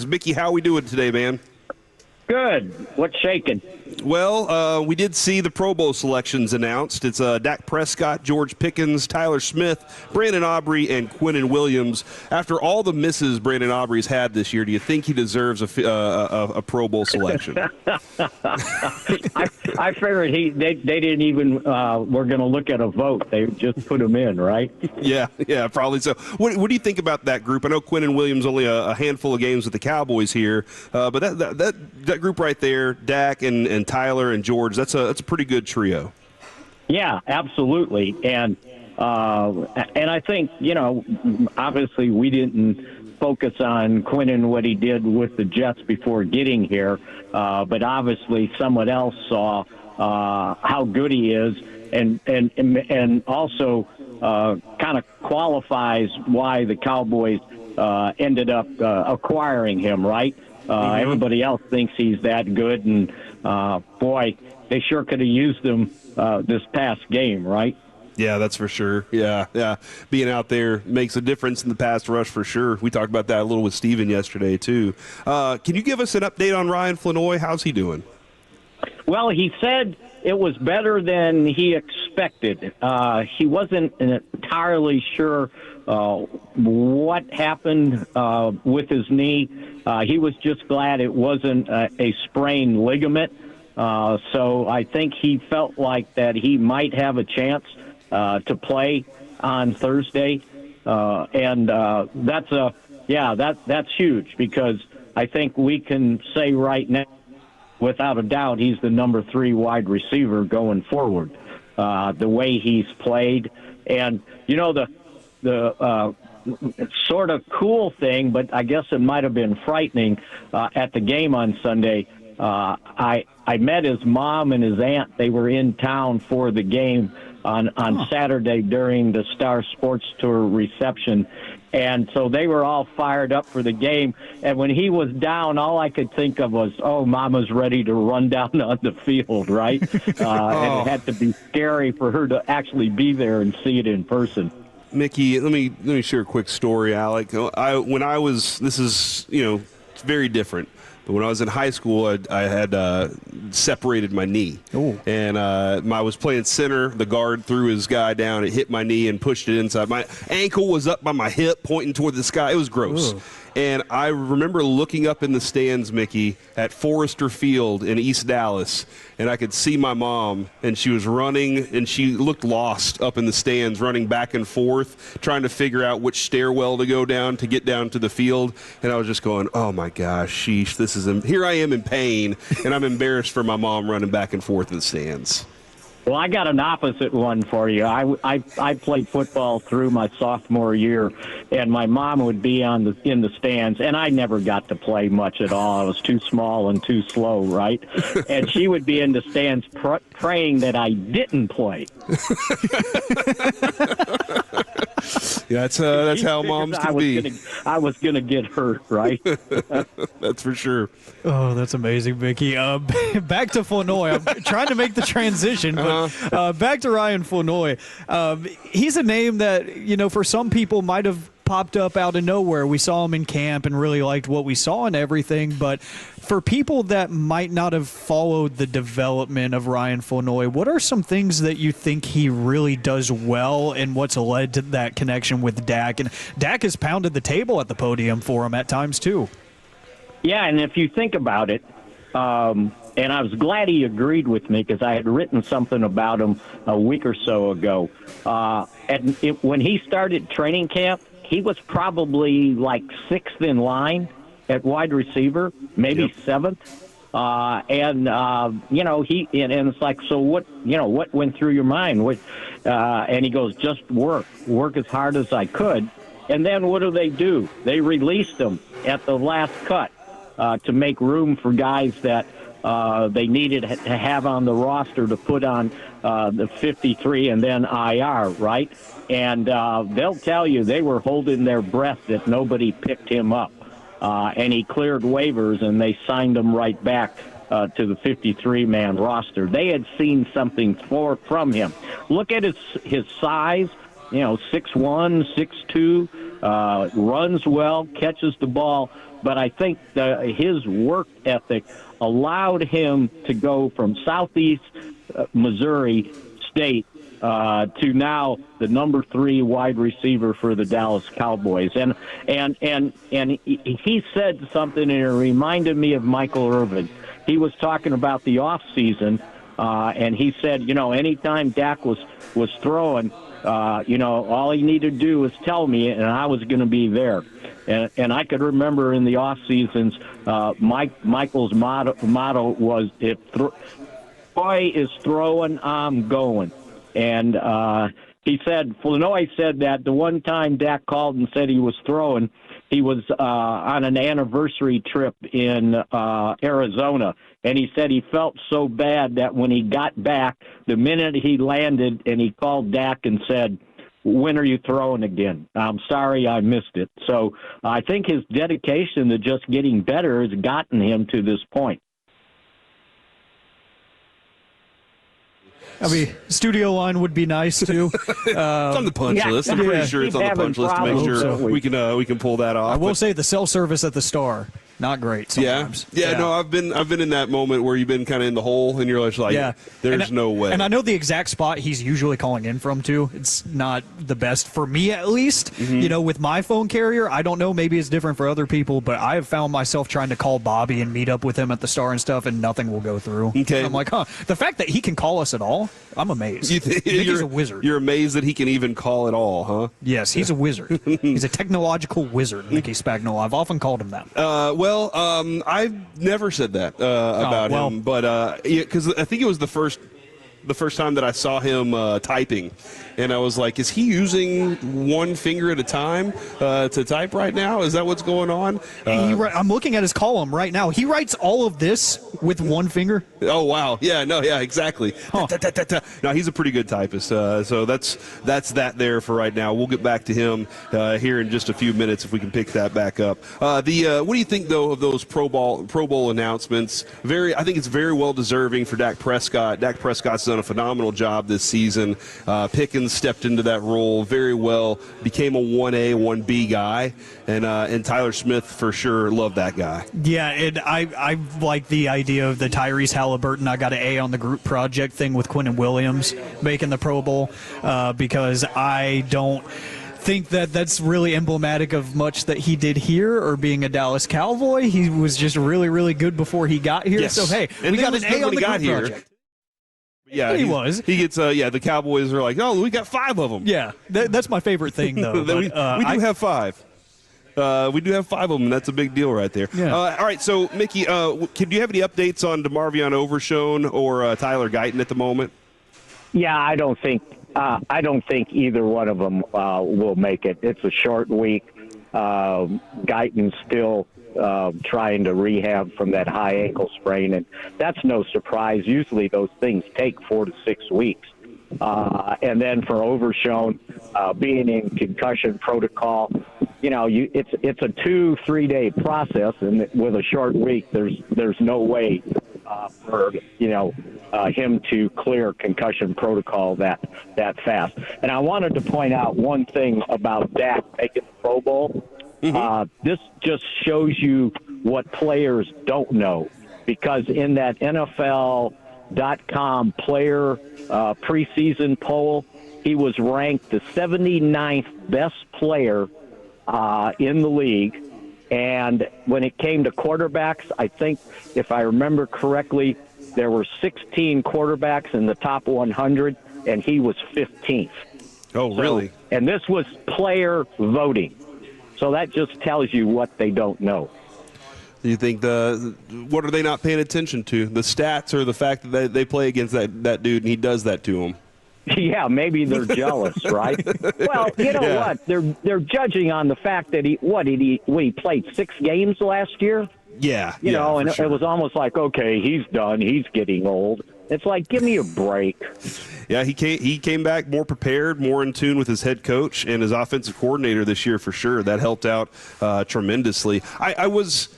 Mickey, how we doing today, man? Good. What's shaking? Well, we did see the Pro Bowl selections announced. It's Dak Prescott, George Pickens, Tyler Smith, Brandon Aubrey, and Quinnen Williams. After all the misses Brandon Aubrey's had this year, do you think he deserves a Pro Bowl selection? I figured they didn't even were going to look at a vote. They just put him in, right? Yeah, probably so. What do you think about that group? I know Quinnen Williams only a handful of games with the Cowboys here, but that group right there, Dak and Tyler and George, that's a pretty good trio. Yeah, absolutely. And I think, obviously we didn't focus on Quinnen, what he did with the Jets before getting here, but obviously someone else saw how good he is and also kind of qualifies why the Cowboys ended up acquiring him, right? Everybody else thinks he's that good, and boy, they sure could have used him this past game, right? Yeah, that's for sure. Yeah. Being out there makes a difference in the pass rush for sure. We talked about that a little with Steven yesterday, too. Can you give us an update on Ryan Flournoy? How's he doing? Well, he said it was better than he expected. He wasn't entirely sure what happened with his knee. He was just glad it wasn't a sprained ligament. So I think he felt like that he might have a chance to play on Thursday. And that's huge, because I think we can say right now, without a doubt, he's the number 3 wide receiver going forward. The way he's played, and the sort of cool thing, but I guess it might have been frightening at the game on Sunday. I met his mom and his aunt. They were in town for the game on Saturday during the Star Sports Tour reception. And so they were all fired up for the game. And when he was down, all I could think of was, Mama's ready to run down on the field, right? And it had to be scary for her to actually be there and see it in person. Mickey, let me share a quick story, Alec. This is it's very different. But when I was in high school, I had separated my knee. Ooh. And I was playing center. The guard threw his guy down. It hit my knee and pushed it inside. My ankle was up by my hip, pointing toward the sky. It was gross. Ooh. And I remember looking up in the stands, Mickey, at Forrester Field in East Dallas, and I could see my mom, and she was running, and she looked lost up in the stands, running back and forth, trying to figure out which stairwell to go down to get down to the field. And I was just going, oh, my gosh, sheesh, here I am in pain, and I'm embarrassed for my mom running back and forth in the stands. Well, I got an opposite one for you. I played football through my sophomore year, and my mom would be in the stands, and I never got to play much at all. I was too small and too slow, right? And she would be in the stands praying that I didn't play. Yeah, that's how moms can be. I was gonna get hurt, right? That's for sure. Oh, that's amazing, Mickey. Back to Flournoy. I'm trying to make the transition, but back to Ryan Flournoy. He's a name that, for some people might have popped up out of nowhere. We saw him in camp and really liked what we saw and everything, but for people that might not have followed the development of Ryan Flournoy, what are some things that you think he really does well and what's led to that connection with Dak? And Dak has pounded the table at the podium for him at times too. Yeah, and if you think about it, and I was glad he agreed with me, because I had written something about him a week or so ago. When he started training camp, he was probably like 6th in line at wide receiver, maybe 7th. And it's like, so what went through your mind? And he goes, just work as hard as I could. And then what do? They released him at the last cut to make room for guys that they needed to have on the roster to put on the 53 and then IR, right? And they'll tell you they were holding their breath that nobody picked him up. And he cleared waivers, and they signed him right back to the 53-man roster. They had seen something from him. Look at his size, 6'1", 6'2", runs well, catches the ball but I think his work ethic allowed him to go from Southeast Missouri State to now the number 3 wide receiver for the Dallas Cowboys. And he said something, and it reminded me of Michael Irvin. He was talking about the off season, and he said, anytime Dak was throwing, all he needed to do was tell me, and I was going to be there. And I could remember in the off seasons, Michael's motto was, if Flournoy is throwing, I'm going. And Flournoy said that the one time Dak called and said he was throwing, he was on an anniversary trip in Arizona. And he said he felt so bad that when he got back, the minute he landed and he called Dak and said, when are you throwing again? I'm sorry I missed it. So I think his dedication to just getting better has gotten him to this point. I mean, studio line would be nice too. It's on the punch list. I'm pretty sure it's on the punch list to make sure we can pull that off. I will say the cell service at the Star, not great sometimes. Yeah. No, I've been in that moment where you've been kind of in the hole and you're just like, there's no way. And I know the exact spot he's usually calling in from too. It's not the best for me, at least. Mm-hmm. With my phone carrier, I don't know. Maybe it's different for other people, but I have found myself trying to call Bobby and meet up with him at the Star and stuff, and nothing will go through. Okay. And I'm like, the fact that he can call us at all, I'm amazed. He's a wizard. You're amazed that he can even call at all, huh? Yes, he's a wizard. He's a technological wizard, Mickey Spagnola. I've often called him that. I've never said that about him, but because I think it was the first time that I saw him typing, and I was like, is he using one finger at a time to type right now? Is that what's going on? I'm looking at his column right now. He writes all of this with one finger. Oh, wow. Yeah, exactly. Huh. No, he's a pretty good typist, so that's that there for right now. We'll get back to him here in just a few minutes if we can pick that back up. What do you think, though, of those Pro Bowl announcements? I think it's very well deserving for Dak Prescott. Dak Prescott's done a phenomenal job this season. Pickens stepped into that role very well, became a 1A, 1B guy, and Tyler Smith for sure loved that guy. Yeah, and I like the idea of the Tyrese Halliburton, I got an A on the group project thing with Quinnen Williams making the Pro Bowl because I don't think that that's really emblematic of much that he did here or being a Dallas Cowboy. He was just really, really good before he got here. Yes. So, hey, and we got an A on the group project. Yeah, he was. He gets. The Cowboys are like, oh, we got 5 of them. Yeah, that's my favorite thing, though. we do have 5. We do have 5 of them. That's a big deal right there. Yeah. All right, so Mickey, do you have any updates on DeMarvion Overshone or Tyler Guyton at the moment? Yeah, I don't think either one of them will make it. It's a short week. Guyton's still trying to rehab from that high ankle sprain, and that's no surprise. Usually those things take 4 to 6 weeks. And then for Overshone, being in concussion protocol, it's a 2-3 day process, and with a short week, there's no way for him to clear concussion protocol that fast. And I wanted to point out one thing about Dak making the Pro Bowl. This just shows you what players don't know, because in that NFL.com player preseason poll, he was ranked the 79th best player in the league. And when it came to quarterbacks, I think, if I remember correctly, there were 16 quarterbacks in the top 100, and he was 15th. Oh, really? And this was player voting. So that just tells you what they don't know. Do you think what are they not paying attention to? The stats or the fact that they play against that dude and he does that to them? Yeah, maybe they're jealous, right? Well, you know what? They're judging on the fact that he played 6 games last year. Yeah, and sure. It was almost like, okay, he's done. He's getting old. It's like, give me a break. Yeah, he came back more prepared, more in tune with his head coach and his offensive coordinator this year for sure. That helped out tremendously. I was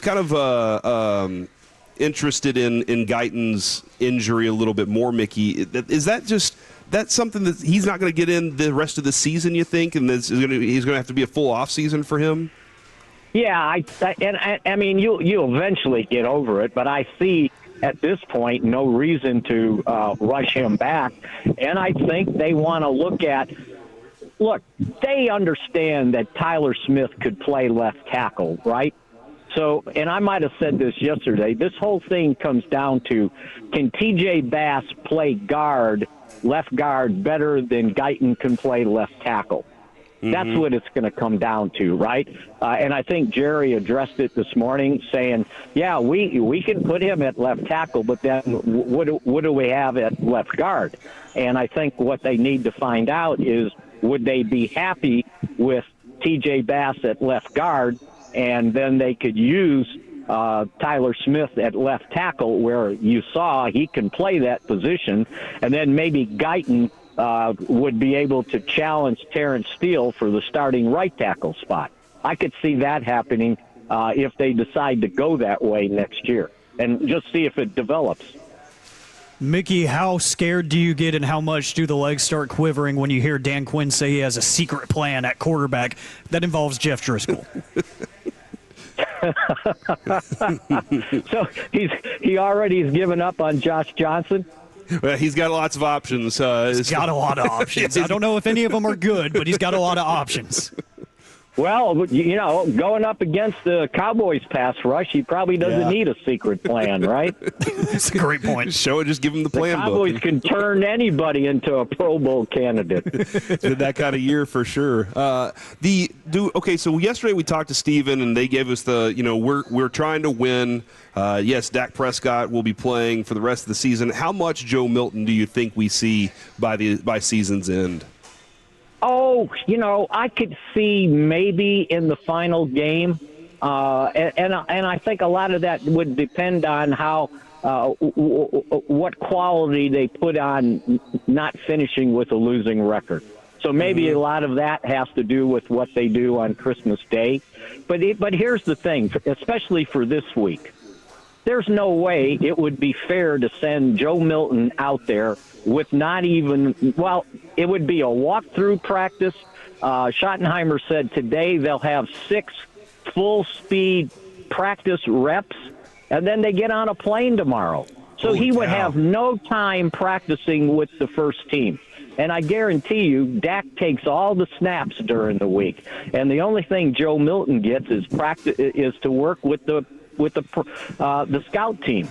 kind of interested in Guyton's injury a little bit more, Mickey. Is that's something that he's not going to get in the rest of the season, you think, and he's going to have to be a full off season for him? Yeah, I mean, you eventually get over it, but I see at this point no reason to rush him back, and I think they want to look. They understand that Tyler Smith could play left tackle, right? So, and I might have said this yesterday. This whole thing comes down to, can T.J. Bass play left guard, better than Guyton can play left tackle? That's what it's going to come down to, right? And I think Jerry addressed it this morning, saying, "Yeah, we can put him at left tackle, but then what do we have at left guard?" And I think what they need to find out is, would they be happy with T.J. Bass at left guard, and then they could use Tyler Smith at left tackle, where you saw he can play that position, and then maybe Guyton would be able to challenge Terrence Steele for the starting right tackle spot. I could see that happening if they decide to go that way next year, and just see if it develops. Mickey, how scared do you get, and how much do the legs start quivering when you hear Dan Quinn say he has a secret plan at quarterback that involves Jeff Driscoll? So he already has given up on Josh Johnson? Well, he's got lots of options. He's got a lot of options. I don't know if any of them are good, but he's got a lot of options. Well, going up against the Cowboys pass rush, he probably doesn't need a secret plan, right? That's a great point. Just give him the plan book. The Cowboys can turn anybody into a Pro Bowl candidate. It's been that kind of year for sure. Okay, so yesterday we talked to Steven, and they gave us we're trying to win. Yes, Dak Prescott will be playing for the rest of the season. How much Joe Milton do you think we see by season's end? Oh, I could see maybe in the final game, and I think a lot of that would depend on how what quality they put on not finishing with a losing record. So maybe a lot of that has to do with what they do on Christmas Day. But here's the thing, especially for this week. There's no way it would be fair to send Joe Milton out there with not even, it would be a walkthrough practice. Schottenheimer said today they'll have 6 full-speed practice reps, and then they get on a plane tomorrow. So he would have no time practicing with the first team. And I guarantee you, Dak takes all the snaps during the week. And the only thing Joe Milton gets is to work with the scout team.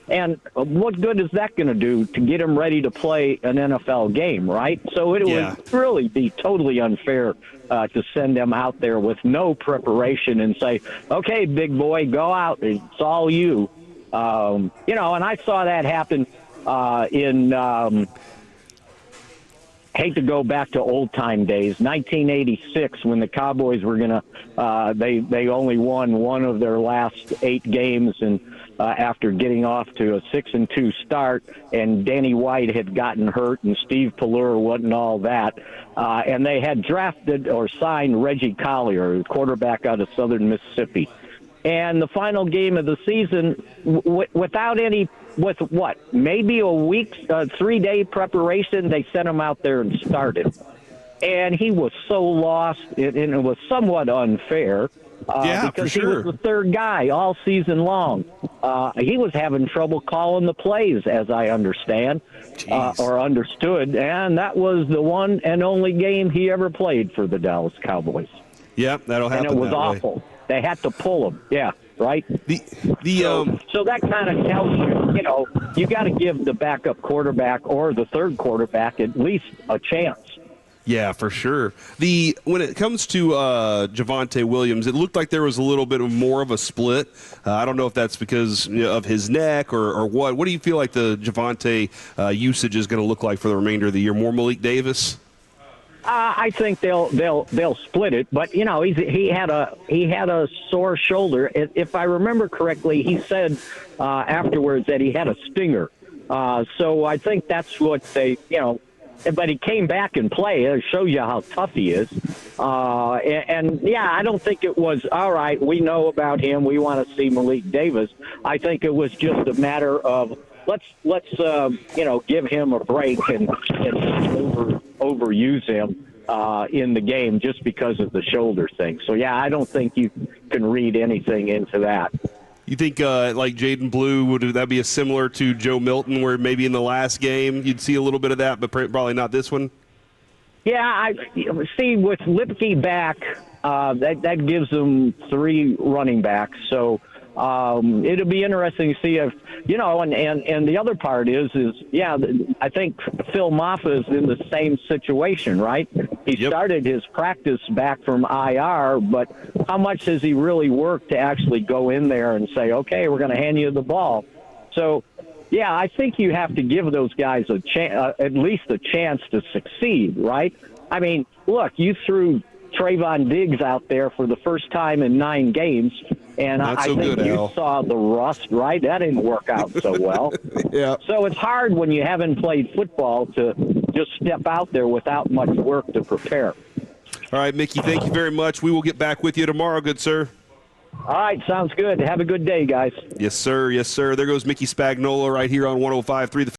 And what good is that going to do to get him ready to play an NFL game, right? So it would really be totally unfair to send them out there with no preparation and say, okay, big boy, go out. It's all you. And I saw that happen in hate to go back to old-time days, 1986, when the Cowboys were going to they only won one of their last 8 games, and after getting off to a 6-2 start, and Danny White had gotten hurt, and Steve Pallure wasn't all that, and they had drafted or signed Reggie Collier, quarterback out of Southern Mississippi. And the final game of the season, with maybe a week's 3-day preparation, they sent him out there and started. And he was so lost, and it was somewhat unfair. Because he was the third guy all season long. He was having trouble calling the plays, as I understand, or understood, and that was the one and only game he ever played for the Dallas Cowboys. Yeah, that'll happen. And it was awful. They had to pull him. Yeah, right? So that kind of tells you, you got to give the backup quarterback or the third quarterback at least a chance. Yeah, for sure. When it comes to Javonte Williams, it looked like there was a little bit more of a split. I don't know if that's because of his neck or what. What do you feel like the Javonte usage is going to look like for the remainder of the year? More Malik Davis? I think they'll split it, but he had a sore shoulder. If I remember correctly, he said afterwards that he had a stinger. So I think that's what they But he came back and played. It shows you how tough he is. I don't think it was, all right, we know about him, we want to see Malik Davis. I think it was just a matter of let's give him a break and overuse him. in the game just because of the shoulder thing. So, yeah, I don't think you can read anything into that. You think like Jaden Blue, would that be a similar to Joe Milton, where maybe in the last game you'd see a little bit of that, but probably not this one? Yeah, I see with Lipke back, that gives them 3 running backs. So it'll be interesting to see if, and the other part is I think Phil Maffa is in the same situation, right? He started his practice back from IR, but how much has he really worked to actually go in there and say, okay, we're going to hand you the ball? So, yeah, I think you have to give those guys at least a chance to succeed, right? I mean, look, you threw Trayvon Diggs out there for the first time in 9 games, and I think you saw the rust, right? That didn't work out so well. Yeah. So it's hard when you haven't played football to just step out there without much work to prepare. All right, Mickey, thank you very much. We will get back with you tomorrow, good sir. All right, sounds good. Have a good day, guys. Yes, sir. Yes, sir. There goes Mickey Spagnola right here on 105.3 The